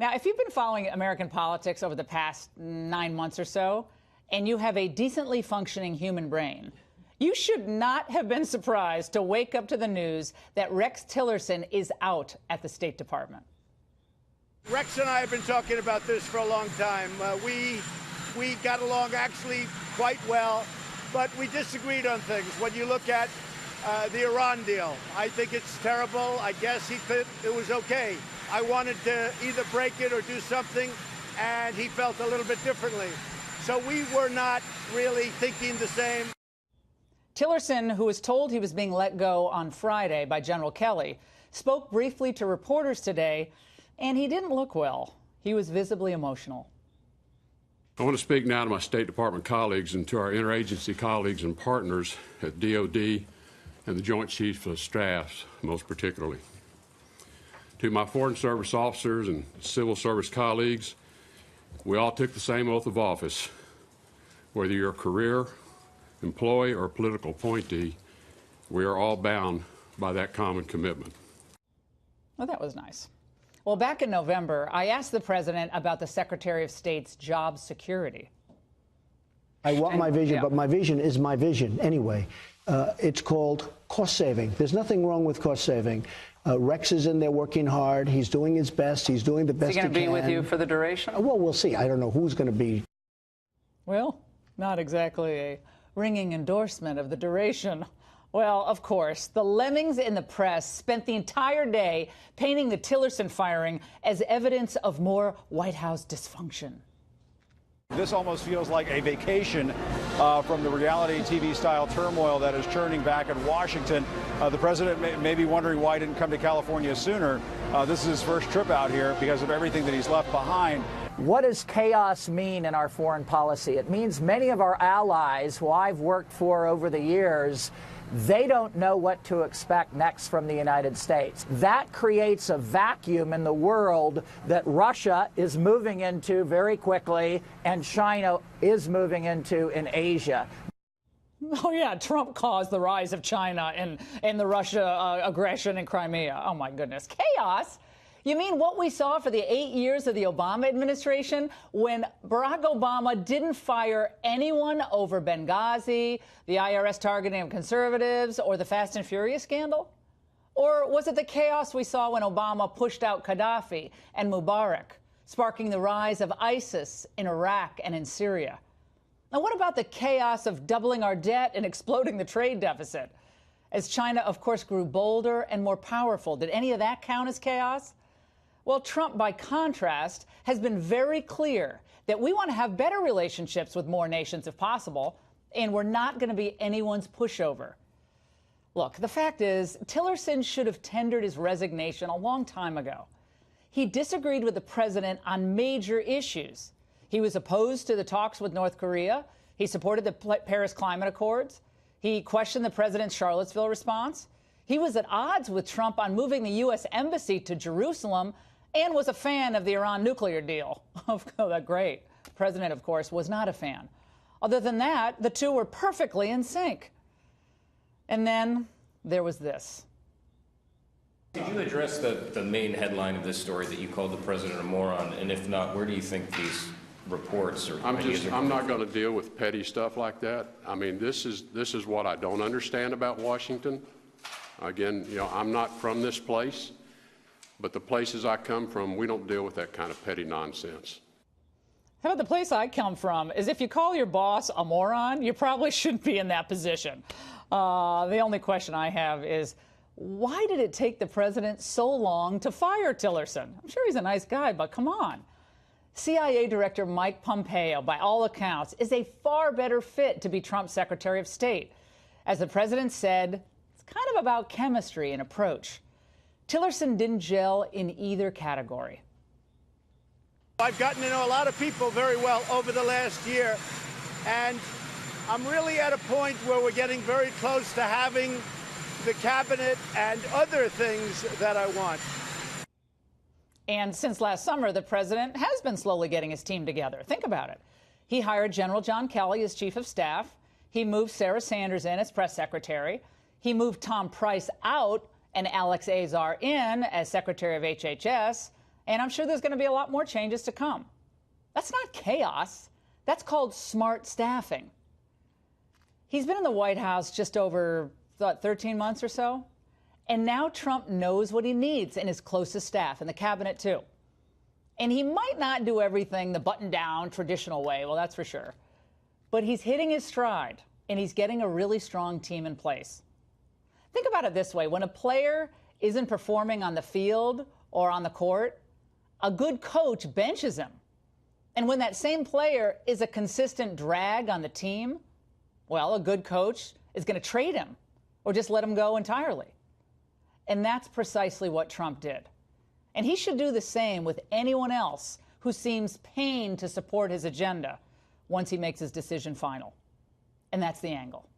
Now, if you've been following American politics over the past 9 months or so, and you have a decently functioning human brain, you should not have been surprised to wake up to the news that Rex Tillerson is out at the State Department. Rex and I have been talking about this for a long time. We got along actually quite well, but we disagreed on things. When you look at the Iran deal, I think it's terrible. I guess he thought it was okay. I wanted to either break it or do something, and he felt a little bit differently. So we were not really thinking the same. Tillerson, who was told he was being let go on Friday by General Kelly, spoke briefly to reporters today, and he didn't look well. He was visibly emotional. I want to speak now to my State Department colleagues and to our interagency colleagues and partners at DOD and the Joint Chiefs of Staff, most particularly. To my Foreign Service officers and civil service colleagues, we all took the same oath of office. Whether you're a career, employee, or political appointee, we are all bound by that common commitment. Well, that was nice. Well, back in November, I asked the president about the Secretary of State's job security. I want my vision, but my vision is my vision anyway. It's called cost saving. There's nothing wrong with cost saving. Rex is in there working hard. He's doing his best. He's doing the best he can. Is he going to be with you for the duration? Well, we'll see. I don't know who's going to be. Well, not exactly a ringing endorsement of the duration. Well, of course, the lemmings in the press spent the entire day painting the Tillerson firing as evidence of more White House dysfunction. This almost feels like a vacation from the reality TV-style turmoil that is churning back in Washington. The president may be wondering why he didn't come to California sooner. This is his first trip out here because of everything that he's left behind. What does chaos mean in our foreign policy? It means many of our allies, who I've worked for over the years, they don't know what to expect next from the United States. That creates a vacuum in the world that Russia is moving into very quickly and China is moving into in Asia. Oh, yeah, Trump caused the rise of China and the Russia aggression in Crimea. Oh, my goodness. Chaos? You mean what we saw for the 8 years of the Obama administration when Barack Obama didn't fire anyone over Benghazi, the IRS targeting of conservatives, or the Fast and Furious scandal? Or was it the chaos we saw when Obama pushed out Gaddafi and Mubarak, sparking the rise of ISIS in Iraq and in Syria? Now, what about the chaos of doubling our debt and exploding the trade deficit? As China, of course, grew bolder and more powerful, did any of that count as chaos? Well, Trump, by contrast, has been very clear that we want to have better relationships with more nations if possible, and we're not going to be anyone's pushover. Look, the fact is, Tillerson should have tendered his resignation a long time ago. He disagreed with the president on major issues. He was opposed to the talks with North Korea. He supported the Paris Climate Accords. He questioned the president's Charlottesville response. He was at odds with Trump on moving the U.S. embassy to Jerusalem and was a fan of the Iran nuclear deal. Oh, that's great. The president, of course, was not a fan. Other than that, the two were perfectly in sync. And then there was this. Could you address the main headline of this story that you called the president a moron? And if not, where do you think these reports or ideas are? I'm not going to deal with petty stuff like that. I mean, this is what I don't understand about Washington. Again, you know, I'm not from this place, but the places I come from, we don't deal with that kind of petty nonsense. How about the place I come from is if you call your boss a moron, you probably shouldn't be in that position. The only question I have is, why did it take the president so long to fire Tillerson? I'm sure he's a nice guy, but come on. CIA Director Mike Pompeo, by all accounts, is a far better fit to be Trump's Secretary of State. As the president said, it's kind of about chemistry and approach. Tillerson didn't gel in either category. I've gotten to know a lot of people very well over the last year, and I'm really at a point where we're getting very close to having the cabinet and other things that I want. And since last summer, the president has been slowly getting his team together. Think about it. He hired General John Kelly as chief of staff. He moved Sarah Sanders in as press secretary. He moved Tom Price out and Alex Azar in as secretary of HHS. And I'm sure there's going to be a lot more changes to come. That's not chaos. That's called smart staffing. He's been in the White House just over, 13 months or so. And now Trump knows what he needs in his closest staff, and the cabinet too. And he might not do everything the button-down, traditional way, well, that's for sure. But he's hitting his stride, and he's getting a really strong team in place. Think about it this way. When a player isn't performing on the field or on the court, a good coach benches him. And when that same player is a consistent drag on the team, well, a good coach is going to trade him or just let him go entirely. And that's precisely what Trump did. And he should do the same with anyone else who seems pained to support his agenda once he makes his decision final. And that's the angle.